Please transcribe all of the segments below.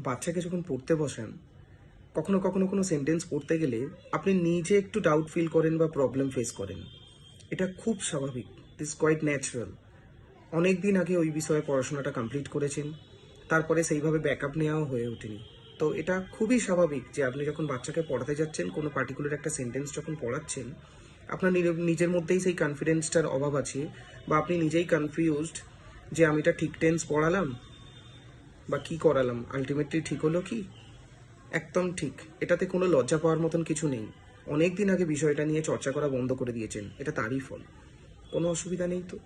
বাচ্চাকে যখন পড়তে বসান, কখনো কখনো কোনো সেন্টেন্স পড়তে গেলে আপনি নিজে একটু ডাউট ফিল করেন বা প্রবলেম ফেস করেন। এটা খুব স্বাভাবিক, দিস কোয়াইট ন্যাচারাল। অনেক দিন আগে ওই বিষয়ে পড়াশোনাটা কমপ্লিট করেছেন, তারপরে সেইভাবে ব্যাকআপ নেওয়াও হয়ে ওঠেনি। তো এটা খুবই স্বাভাবিক যে আপনি যখন বাচ্চাকে পড়াতে যাচ্ছেন, কোনো পার্টিকুলার একটা সেন্টেন্স যখন পড়াচ্ছেন, আপনার নিজের মধ্যেই সেই কনফিডেন্সটার অভাব আছে, বা আপনি নিজেই কনফিউজড যে আমি এটা ঠিক টেন্স পড়ালাম বা কি করালাম, আলটিমেটলি ঠিক হলো কি? একদম ঠিক। এটাতে কোনো লজ্জা পাওয়ার মতন কিছু নেই। অনেক দিন আগে বিষয়টা নিয়ে চর্চা করা বন্ধ করে দিয়েছেন, এটা তারই ফল। কোনো অসুবিধা নেই তো।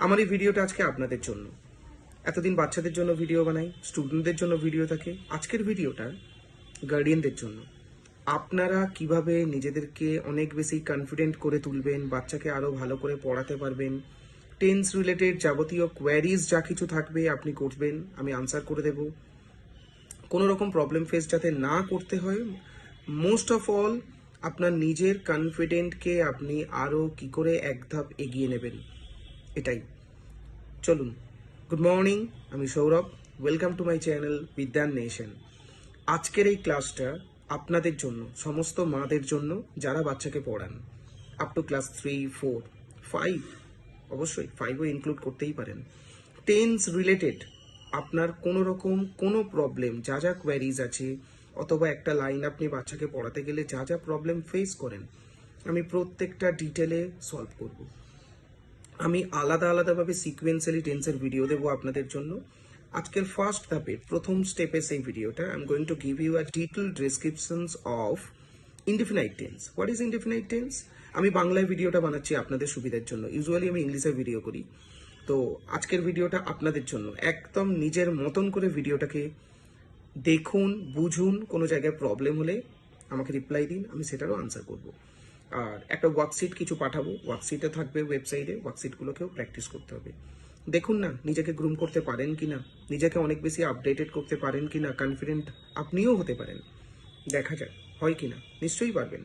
আমার এই ভিডিওটা আজকে আপনাদের জন্য। এতদিন বাচ্চাদের জন্য ভিডিও বানাই, স্টুডেন্টদের জন্য ভিডিও থাকে। আজকের ভিডিওটা গার্ডিয়ানদের জন্য। আপনারা কিভাবে নিজেদেরকে অনেক বেশি কনফিডেন্ট করে তুলবেন, বাচ্চাকে আরও ভালো করে পড়াতে পারবেন, টেন্স রিলেটেড যাবতীয় কোয়ারিজ যা কিছু থাকবে আপনি করবেন, আমি আনসার করে দেব। কোনো রকম প্রবলেম ফেস যাতে না করতে হয়, মোস্ট অফ অল আপনার নিজের কনফিডেন্টকে আপনি আরও কী করে এক ধাপ এগিয়ে নেবেন, এটাই। চলুন। গুড মর্নিং, আমি Sourav. Welcome to my channel Vidyan nation. আজকের এই ক্লাসটা আপনাদের জন্য, সমস্ত মাদের জন্য যারা বাচ্চাকে পড়ান আপ টু ক্লাস 3, 4, 5, অবশ্যই 5ও ইনক্লুড করতেই পারেন। টেন্স রিলেটেড আপনার কোনো রকম কোনো প্রবলেম, যা যা কোয়ারিজ আছে, অথবা একটা লাইন আপনি বাচ্চাকে পড়াতে গেলে যা যা প্রবলেম ফেস করেন, আমি প্রত্যেকটা ডিটেলে সলভ করব। আমি আলাদা আলাদাভাবে সিকোয়েন্সিয়ালি টেন্সের ভিডিও দেবো আপনাদের জন্য। আজকের ফার্স্ট ধাপে প্রথম স্টেপে সেই ভিডিওটা I am going to give you a detailed descriptions of indefinite tense. What is indefinite tense? আমি বাংলায় ভিডিওটা বানাচ্ছি আপনাদের সুবিধার জন্য, ইউজুয়ালি আমি ইংলিশে ভিডিও করি। তো আজকের ভিডিওটা আপনাদের জন্য, একদম নিজের মতন করে ভিডিওটাকে দেখুন, বুঝুন। কোনো জায়গায় প্রবলেম হলে আমাকে রিপ্লাই দিন, আমি সেটারও আনসার করব। আর একটা ওয়ার্কশিট কিছু পাঠাবো, ওয়ার্কশিটে থাকবে ওয়েবসাইটে, ওয়ার্কশিটগুলোকেও প্র্যাকটিস করতে হবে। দেখুন না নিজেকে গ্রুম করতে পারেন কি না, নিজেকে অনেক বেশি আপডেটেড করতে পারেন কি না, কনফিডেন্ট আপনিও হতে পারেন। দেখা যাক হয় কি না, নিশ্চয়ই পারবেন।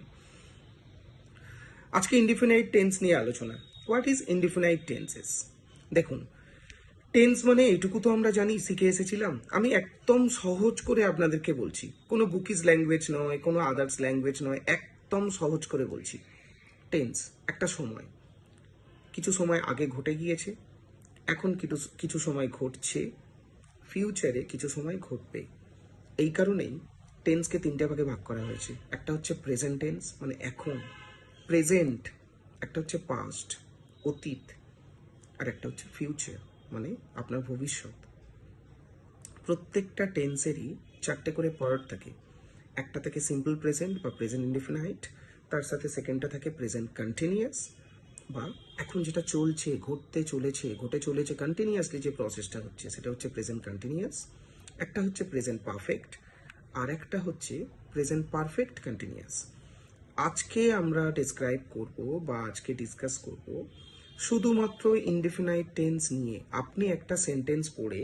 আজকে ইনডিফিনাইট টেন্স নিয়ে আলোচনা। What is indefinite tenses? দেখুন, টেন্স মানে এইটুকু তো আমরা জানি, শিখে এসেছিলাম। আমি একদম সহজ করে আপনাদেরকে বলছি, কোনো বুকিজ ল্যাঙ্গুয়েজ নয়, কোনো আদার্স ল্যাঙ্গুয়েজ নয়, একদম সহজ করে বলছি। টেন্স একটা সময়, কিছু সময় আগে ঘটে গিয়েছে, এখন কিছু কিছু সময় ঘটছে, ফিউচারে কিছু সময় ঘটবে। এই কারণেই টেন্সকে তিনটে ভাগে ভাগ করা হয়েছে। একটা হচ্ছে প্রেজেন্ট টেন্স, মানে এখন, প্রেজেন্ট। একটা হচ্ছে পাস্ট, অতীত। আর একটা হচ্ছে ফিউচার, মানে আপনার ভবিষ্যৎ। প্রত্যেকটা টেন্সেরই চারটে করে পার্ট থাকে। একটা থাকে সিম্পল প্রেজেন্ট বা প্রেজেন্ট ইনডিফিনাইট, তার সাথে সেকেন্ডটা থাকে প্রেজেন্ট কন্টিনিউয়াস, বা এখন যেটা চলছে, ঘটতে চলেছে, ঘটে চলেছে, কন্টিনিউয়াসলি যে প্রসেসটা হচ্ছে সেটা হচ্ছে প্রেজেন্ট কন্টিনিউয়াস। একটা হচ্ছে প্রেজেন্ট পারফেক্ট, আর একটা হচ্ছে প্রেজেন্ট পারফেক্ট কন্টিনিউয়াস। আজকে আমরা ডিসক্রাইব করব বা আজকে ডিসকাস করব শুধুমাত্র ইনডিফিনাইট টেন্স নিয়ে। আপনি একটা সেন্টেন্স পড়ে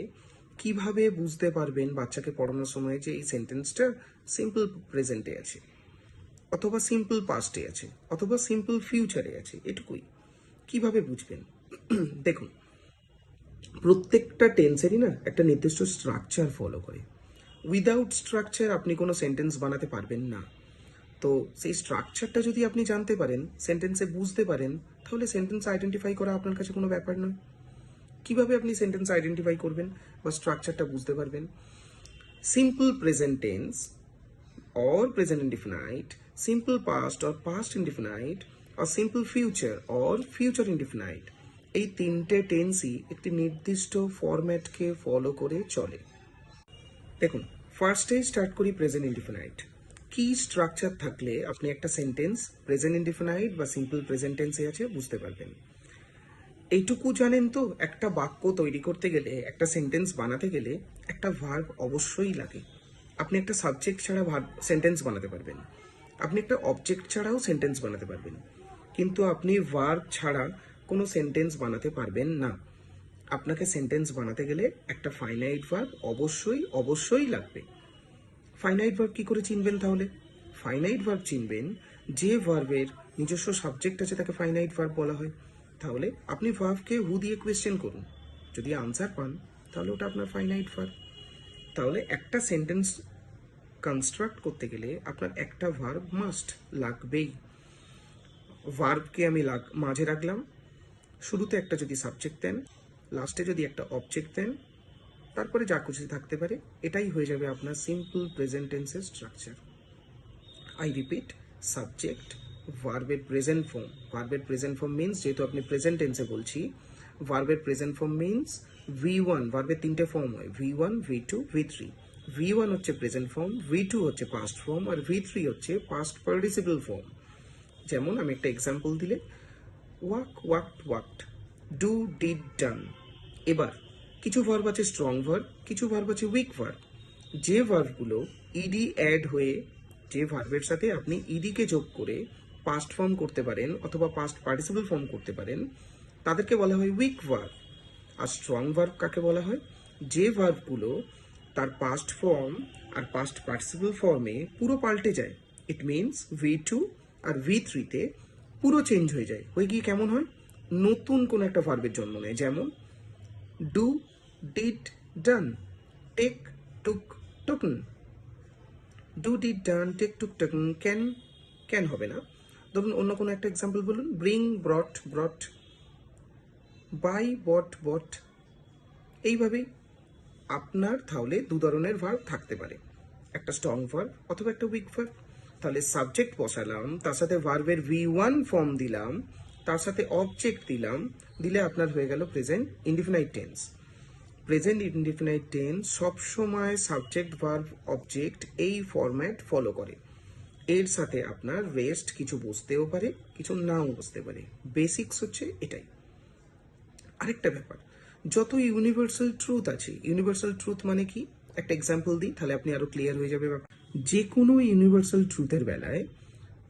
কিভাবে বুঝতে পারবেন বাচ্চাকে পড়ানোর সময় যে এই সেন্টেন্সটা সিম্পল প্রেজেন্টে আছে, অথবা সিম্পল পাস্টে আছে, অথবা সিম্পল ফিউচারে আছে, এটুকুই। কিভাবে বুঝবেন? দেখুন, প্রত্যেকটা টেন্সেরই না একটা নির্দিষ্ট স্ট্রাকচার ফলো করে। উইদাউট স্ট্রাকচার আপনি কোনো সেন্টেন্স বানাতে পারবেন না। তো সেই স্ট্রাকচারটা যদি আপনি জানতে পারেন, সেন্টেন্সে বুঝতে পারেন, তাহলে সেন্টেন্স আইডেন্টিফাই করা আপনার কাছে কোনো ব্যাপার নয়। কিভাবে আপনি সেন্টেন্স আইডেন্টিফাই করবেন বা স্ট্রাকচারটা বুঝতে পারবেন? Simple present tense or present indefinite, simple past or past indefinite, or simple future or future indefinite, এই তিনটে টেন্সই একটি নির্দিষ্ট ফরম্যাটকে ফলো করে চলে। দেখুন, ফার্স্টেই স্টার্ট করি প্রেজেন্ট ইনডিফিনাইট। কি স্ট্রাকচার থাকলে আপনি একটা সেন্টেন্স প্রেজেন্ট ইনডিফিনাইট বা সিম্পল প্রেজেন্ট টেন্সে আছে বুঝতে পারবেন? এইটুকু জানেন তো, একটা বাক্য তৈরি করতে গেলে, একটা সেন্টেন্স বানাতে গেলে একটা ভার্ব অবশ্যই লাগে। আপনি একটা সাবজেক্ট ছাড়া ভার্ব সেন্টেন্স বানাতে পারবেন, আপনি একটা অবজেক্ট ছাড়াও সেন্টেন্স বানাতে পারবেন, কিন্তু আপনি ভার্ব ছাড়া কোনো সেন্টেন্স বানাতে পারবেন না। আপনাকে সেন্টেন্স বানাতে গেলে একটা ফাইনাইট ভার্ব অবশ্যই অবশ্যই লাগবে। ফাইনাইট ভার্ব কী করে চিনবেন তাহলে? ফাইনাইট ভার্ব চিনবেন যে ভার্বের নিজস্ব সাবজেক্ট আছে, তাকে ফাইনাইট ভার্ব বলা হয়। তাহলে আপনি ভার্বকে হু দিয়ে কোয়েশ্চেন করুন, যদি আনসার পান তাহলে ওটা আপনার ফাইনাইট ভার্ব। তাহলে একটা সেন্টেন্স কনস্ট্রাক্ট করতে গেলে আপনার একটা ভার্ব মাস্ট লাগবেই। ভার্বকে আমি মাঝে রাখলাম, শুরুতে একটা যদি সাবজেক্ট দেন, লাস্টে যদি একটা অবজেক্ট দেন, তারপরে যা কিছু থাকতে পারে, এটাই হয়ে যাবে আপনার সিম্পল প্রেজেন্ট টেন্সের স্ট্রাকচার। আই রিপিট, সাবজেক্ট, ভার্বের প্রেজেন্ট ফর্ম। ভার্বের প্রেজেন্ট ফর্ম মিন্স, যেহেতু আপনি প্রেজেন্ট টেন্সে বলছি, ভার্বের প্রেজেন্ট ফর্ম মিন্স V1। ভার্বের তিনটে ফর্ম হয়, V1, V2, V3। V1 হচ্ছে প্রেজেন্ট ফর্ম, V2 হচ্ছে পাস্ট ফর্ম, আর V3 হচ্ছে পাস্ট পার্টিসিপল ফর্ম। যেমন আমি একটা এক্সাম্পল দিলে, walk, walked, walked, do, did, done. এবার কিছু ভার্ব আছে স্ট্রং ভার্ব, কিছু ভার্ব আছে উইক ভার্ব। যে ভার্বগুলো ইডি অ্যাড হয়ে, যে ভার্বের সাথে আপনি ইডিকে যোগ করে পাস্ট ফর্ম করতে পারেন অথবা পাস্ট পার্টিসিপল ফর্ম করতে পারেন, তাদেরকে বলা হয় উইক ভার্ব। আর স্ট্রং ভার্ব কাকে বলা হয়? যে ভার্বগুলো তার পাস্ট ফর্ম আর পাস্ট পার্টিসিপল ফর্মে পুরো পাল্টে যায়। ইট মিনস V2 আর V3-তে পুরো চেঞ্জ হয়ে যায়, হয়ে গিয়ে কেমন হয়? নতুন কোনো একটা ভার্বের জন্ম নেয়। যেমন do, did, done, take, took, taken. Do, did, done, take, took, taken. Can, can হবে না। ধরুন অন্য কোনো একটা এক্সাম্পল বলুন, ব্রিং, ব্রট, ব্রট, বাই, বট, বট। এইভাবেই আপনার তাহলে দু ধরনের ভার্ব থাকতে পারে, একটা স্ট্রং ভার্ব অথবা একটা উইক ভার্ব। তাহলে সাবজেক্ট বসালাম, তার সাথে ভার্বের V1 ফর্ম দিলাম, তার সাথে অবজেক্ট দিলাম, দিলে আপনার হয়ে গেল present indefinite tense. Present indefinite tense সবসময় সাবজেক্ট ভার্ব অবজেক্ট এই ফরম্যাট ফলো করে। এর সাথে আপনার রেস্ট কিছু বসতেও পারে, কিছু নাও বসতে পারে। বেসিক্স হচ্ছে এটাই। আরেকটা ব্যাপার, যত ইউনিভার্সাল ট্রুথ আছে, ইউনিভার্সাল ট্রুথ মানে কি, একটা এক্সাম্পল দিই তাহলে আপনি আরো ক্লিয়ার হয়ে যাবে ব্যাপার। যে কোনো ইউনিভার্সাল ট্রুথের বেলায়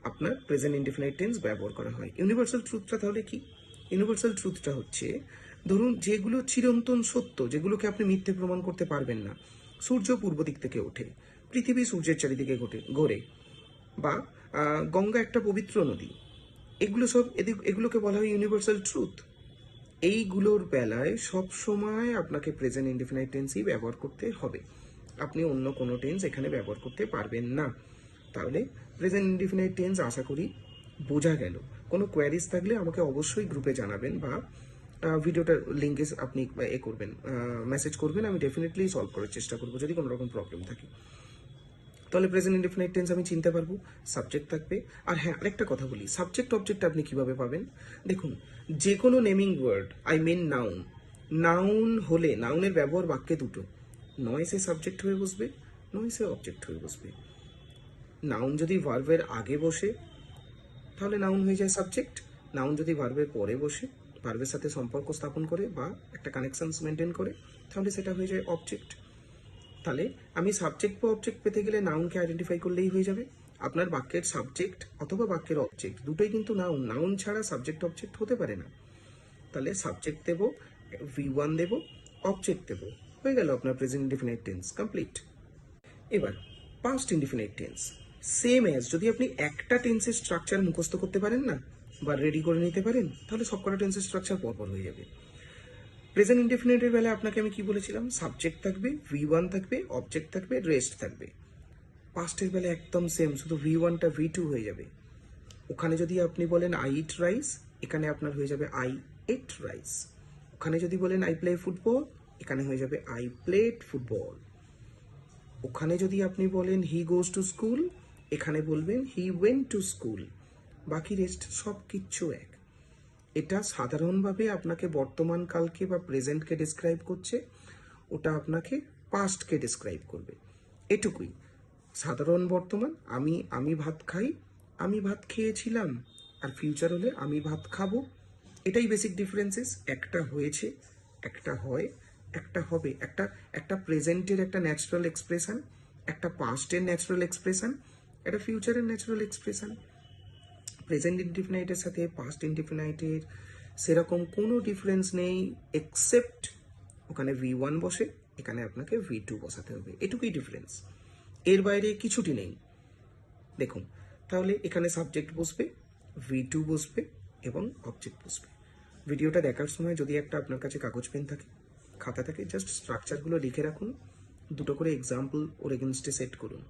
আপনার প্রেজেন্ট ইনডিফিনাইট টেন্স ব্যবহার করা হয়। ইউনিভার্সাল ট্রুথটা তাহলে কি? ইউনিভার্সাল ট্রুথটা হচ্ছে, ধরুন যেগুলো চিরন্তন সত্য, যেগুলোকে আপনি মিথ্যে প্রমাণ করতে পারবেন না। সূর্য পূর্ব দিক থেকে ওঠে, পৃথিবী সূর্যের চারিদিকে ঘোরে, বা গঙ্গা একটা পবিত্র নদী। এগুলো সব এগুলোকে বলা হয় ইউনিভার্সাল ট্রুথ। এইগুলোর বেলায় সব সময় আপনাকে প্রেজেন্ট ইনডিফিনাইট টেন্সই ব্যবহার করতে হবে। আপনি অন্য কোনো টেন্স এখানে ব্যবহার করতে পারবেন না। তাহলে প্রেজেন্ট ইনডিফিনাইট টেন্স আশা করি বোঝা গেল। কোনো কোয়ারিজ থাকলে আমাকে অবশ্যই গ্রুপে জানাবেন, বা ভিডিওটার লিঙ্কে আপনি করবেন, মেসেজ করবেন, আমি ডেফিনেটলি সলভ করার চেষ্টা করবো যদি কোনো রকম প্রবলেম থাকে। তাহলে প্রেজেন্ট ইনডিফিনাইট টেন্স আমি চিনতে পারবো, সাবজেক্ট থাকবে। আর হ্যাঁ, আরেকটা কথা বলি, সাবজেক্ট অবজেক্ট আপনি কিভাবে পাবেন? দেখুন, যে কোনো naming word, I mean noun, noun হলে নাউনের ব্যবহার বাক্যে দুটো, নয় সে সাবজেক্ট হয়ে বসবে, নয় সে অবজেক্ট হয়ে বসবে। নাউন যদি ভার্বের আগে বসে তাহলে নাউন হয়ে যায় সাবজেক্ট। নাউন যদি ভার্বের পরে বসে, ভার্বের সাথে সম্পর্ক স্থাপন করে বা একটা কানেকশনস মেনটেন করে, তাহলে সেটা হয়ে যায় অবজেক্ট। তাহলে আমি সাবজেক্ট বা অবজেক্ট পেতে গেলে নাউনকে আইডেন্টিফাই করলেই হয়ে যাবে। আপনার বাক্যের সাবজেক্ট অথবা বাক্যের অবজেক্ট দুটোই কিন্তু নাউন, নাউন ছাড়া সাবজেক্ট অবজেক্ট হতে পারে না। তাহলে সাবজেক্ট দেব, V1 দেব, অবজেক্ট দেব, হয়ে গেল আপনার প্রেজেন্ট ইনডিফিনাইট টেন্স কমপ্লিট। এবার past indefinite tense, same as, যদি আপনি একটা টেন্সের স্ট্রাকচার মুখস্থ করতে পারেন না, বা রেডি করে নিতে পারেন, তাহলে সবকটা টেন্সের স্ট্রাকচার পরপর হয়ে যাবে। প্রেজেন্ট ইনডেফিনিটের বেলায় আপনাকে আমি কি বলেছিলাম? সাবজেক্ট থাকবে, V1 থাকবে, অবজেক্ট থাকবে, রেস্ট থাকবে। পাস্টের বেলায় একদম সেম, শুধু V1টা V2 হয়ে যাবে। ওখানে যদি আপনি বলেন আই ইট রাইস, এখানে আপনার হয়ে যাবে আই এট রাইস। ওখানে যদি বলেন আই প্লে ফুটবল, এখানে হয়ে যাবে আই প্লেড ফুটবল। ওখানে যদি আপনি বলেন হি গোজ টু স্কুল, এখানে বলবেন হি ওয়েন্ট টু স্কুল। বাকি রেস্ট সব কিচ্ছু এক। এটা সাধারণভাবে আপনাকে বর্তমান কালকে বা প্রেজেন্টকে ডিসক্রাইব করছে, ওটা আপনাকে পাস্টকে ডিসক্রাইব করবে। এটুকুই। সাধারণ বর্তমান, আমি ভাত খাই, আমি ভাত খেয়েছিলাম, আর ফিউচার হলে আমি ভাত খাবো। এটাই বেসিক ডিফারেন্সেস। একটা হয়েছে, একটা হয়, একটা হবে। একটা একটা প্রেজেন্টের একটা ন্যাচারাল এক্সপ্রেশন, একটা পাস্টের ন্যাচারাল এক্সপ্রেশন, একটা ফিউচারের ন্যাচারাল এক্সপ্রেশন। প্রেজেন্ট ইনডিফিনাইটের সাথে পাস্ট ইনডিফিনাইটের সেরকম কোনো ডিফারেন্স নেই, এক্সেপ্ট ওখানে V1 বসে, এখানে আপনাকে V2 বসাতে হবে। এটুকুই ডিফারেন্স, এর বাইরে কিছুটি নেই। দেখুন, তাহলে এখানে সাবজেক্ট বসবে, V2 বসবে এবং অবজেক্ট বসবে। ভিডিওটা দেখার সময় যদি একটা আপনার কাছে কাগজ পেন থাকে, খাতা থাকে, জাস্ট স্ট্রাকচারগুলো লিখে রাখুন, দুটো করে এক্সাম্পল ওর এগেনস্টে সেট করুন,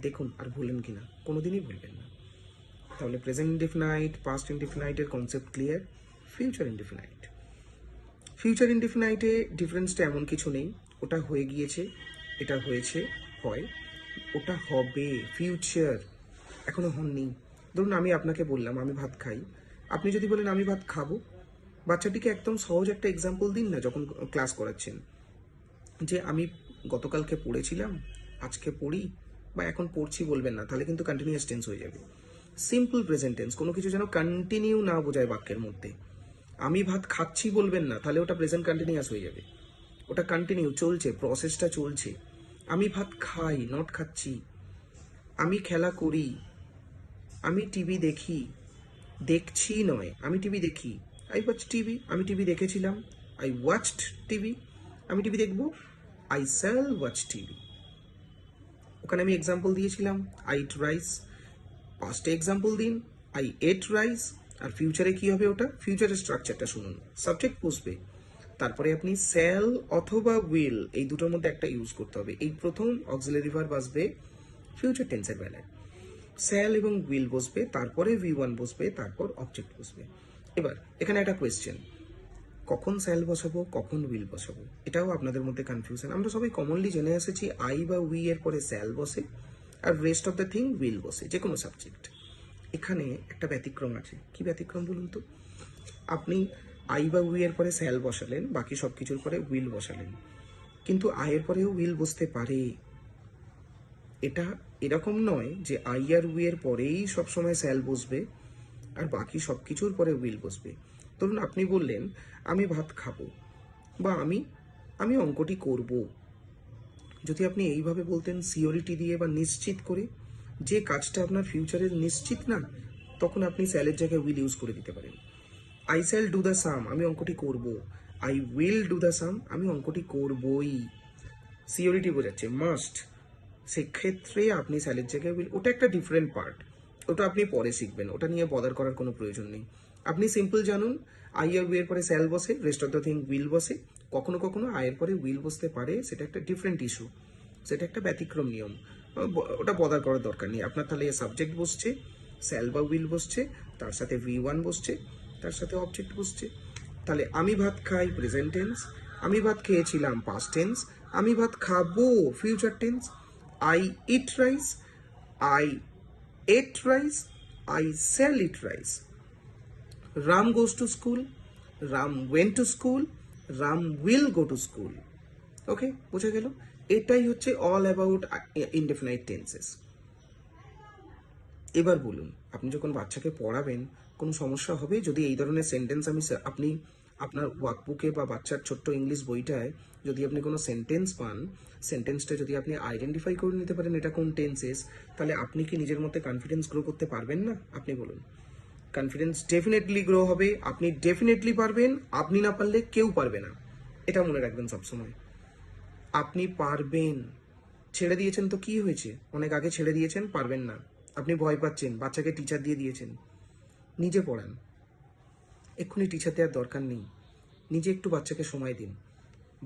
দেখুন আর ভুলেন কিনা, কোনোদিনই ভুলবেন না। তাহলে প্রেজেন্ট ইনডেফিনাইট, পাস্ট ইনডেফিনাইটের concept clear. Future indefinite, future ইনডেফিনাইটে ডিফারেন্সটা এমন কিছু নেই, ওটা হয়ে গিয়েছে, এটা হয়েছে, হয়, ওটা হবে, ফিউচার এখনো হননি। ধরুন আমি আপনাকে বললাম আমি ভাত খাই, আপনি যদি বলেন আমি ভাত খাবো, বাচ্চাটিকে একদম সহজ একটা এক্সাম্পল দিন না যখন ক্লাস করাচ্ছেন, যে আমি গতকালকে পড়েছিলাম, আজকে পড়ি, বা এখন পড়ছি বলবেন না, তাহলে কিন্তু কন্টিনিউয়াস টেন্স হয়ে যাবে। সিম্পল প্রেজেন্ট টেন্স, কোনো কিছু যেন কন্টিনিউ না বোঝায় বাক্যের মধ্যে। আমি ভাত খাচ্ছি বলবেন না, তাহলে ওটা প্রেজেন্ট কন্টিনিউয়াস হয়ে যাবে। ওটা কন্টিনিউ চলছে, প্রসেসটা চলছে। আমি ভাত খাই, নট খাচ্ছি। আমি খেলা করি, আমি টিভি দেখি, দেখছি নয়, আমি টিভি দেখি। আই ওয়াচ টিভি, আমি টিভি দেখেছিলাম। আই ওয়াচড টিভি, আমি টিভি দেখবো। I shall watch TV. ওখানে আমি এক্সাম্পল দিয়েছিলাম আই ইট রাইস। পাস্টে এক্সাম্পল দিন আই এট রাইস। আর ফিউচারে কি হবে, ওটা ফিউচারের স্ট্রাকচারটা শুনুন। সাবজেক্ট বসবে, তারপরে আপনি শ্যাল অথবা উইল এই দুটোর মধ্যে একটা ইউজ করতে হবে। এই প্রথম অক্সিলারি ভার্ব আসবে ফিউচার টেন্সের বেলায়, শ্যাল এবং উইল বসবে, তারপরে V1 বসবে, তারপর অবজেক্ট বসবে। এবার এখানে একটা কোয়েশ্চেন, কখন স্যাল বসাবো, কখন উইল বসাবো, এটাও আপনাদের মধ্যে কনফিউশন। আমরা সবাই কমনলি জেনে এসেছি আই বা উই এর পরে স্যাল বসে, আর rest of the thing will বসে, যে কোনো সাবজেক্ট। এখানে একটা ব্যতিক্রম আছে। কি ব্যতিক্রম বলুন তো? আপনি আই বা উই এর পরে স্যাল বসালেন, বাকি সব কিছুর পরে উইল বসালেন, কিন্তু আয়ের পরেও উইল বসতে পারে। এটা এরকম নয় যে আই আর উই এর পরেই সবসময় স্যাল বসবে আর বাকি সব কিছুর পরে উইল বসবে। ধরুন আপনি বললেন আমি ভাত খাবো, বা আমি আমি অঙ্কটি করব। যদি আপনি এইভাবে বলতেন সিওরিটি দিয়ে বা নিশ্চিত করে, যে কাজটা আপনার ফিউচারের নিশ্চিত না, তখন আপনি স্যালের জায়গায় উইল ইউজ করে দিতে পারেন। আই শ্যাল ডু দ্য সাম, আমি অঙ্কটি করব। আই উইল ডু দ্য সাম, আমি অঙ্কটি করবই। সিওরিটি বোঝাচ্ছে, মাস্ট। সেক্ষেত্রে আপনি স্যালের জায়গায় উইল, ওটা একটা ডিফারেন্ট পার্ট, ওটা আপনি পরে শিখবেন, ওটা নিয়ে বদার করার কোনো প্রয়োজন নেই। আপনি সিম্পল জানুন আই আর উই এর পরে স্যাল বসে, rest of the thing will বসে। কখনো কখনো আয়ের পরে উইল বসতে পারে, সেটা একটা ডিফারেন্ট ইস্যু, সেটা একটা ব্যতিক্রম নিয়ম। ওটা বদার করার দরকার নেই আপনার। তাহলে সাবজেক্ট বসছে, স্যাল বা উইল বসছে, তার সাথে V1 বসছে, তার সাথে অবজেক্ট বসছে। তাহলে আমি ভাত খাই প্রেজেন্ট টেন্স, আমি ভাত খেয়েছিলাম পাস্ট টেন্স, আমি ভাত খাবো future tense. I eat rice, I ate rice, I shall eat rice. Ram goes to school, Ram went to school, Ram will go to school. Okay, বোঝা গেল? এটাই হচ্ছে অল অ্যাবাউট ইনডেফিনাইট টেন্সেস। এবার বলুন, আপনি যখন বাচ্চাকে পড়াবেন কোনো সমস্যা হবে যদি এই ধরনের সেন্টেন্স আপনি আপনার ওয়ার্কবুকে বা বাচ্চার ছোট্ট ইংলিশ বইটায় যদি আপনি কোনো সেন্টেন্স পান, সেন্টেন্সটা যদি আপনি আইডেন্টিফাই করে নিতে পারেন এটা কোন টেন্সেস, তাহলে আপনি কি নিজের মধ্যে কনফিডেন্স গ্রো করতে পারবেন না? আপনি বলুন। কনফিডেন্স ডেফিনেটলি গ্রো হবে, আপনি ডেফিনেটলি পারবেন, আপনি না পারলে কেউ পারবে না, এটা মনে রাখবেন সবসময়। আপনি পারবেন। ছেড়ে দিয়েছেন তো কি হয়েছে, অনেক আগে ছেড়ে দিয়েছেন, পারবেন না। আপনি ভয় পাচ্ছেন, বাচ্চাকে টিচার দিয়ে দিয়েছেন। নিজে পড়ান, এক্ষুনি টিচার দেওয়ার দরকার নেই। নিজে একটু বাচ্চাকে সময় দিন।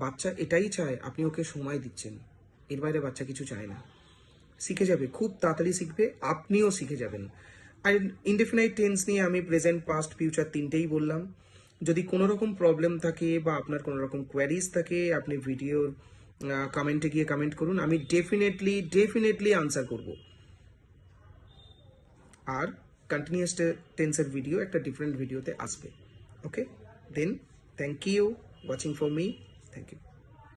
বাচ্চা এটাই চায়, আপনি ওকে সময় দিচ্ছেন। এর বাইরে বাচ্চা কিছু চায় না। শিখে যাবে, খুব তাড়াতাড়ি শিখবে, আপনিও শিখে যাবেন। আর ইনডেফিনাইট টেন্স নিয়ে আমি প্রেজেন্ট, পাস্ট, ফিউচার তিনটেই বললাম। যদি কোনো রকম প্রবলেম থাকে বা আপনার কোনো রকম কোয়ারিজ থাকে, আপনি ভিডিওর কমেন্টে গিয়ে কমেন্ট করুন, আমি ডেফিনেটলি আনসার করব। আর কন্টিনিউয়াস টেন্সের ভিডিও একটা ডিফারেন্ট ভিডিওতে আসবে। Okay, then thank you watching for me. Thank you.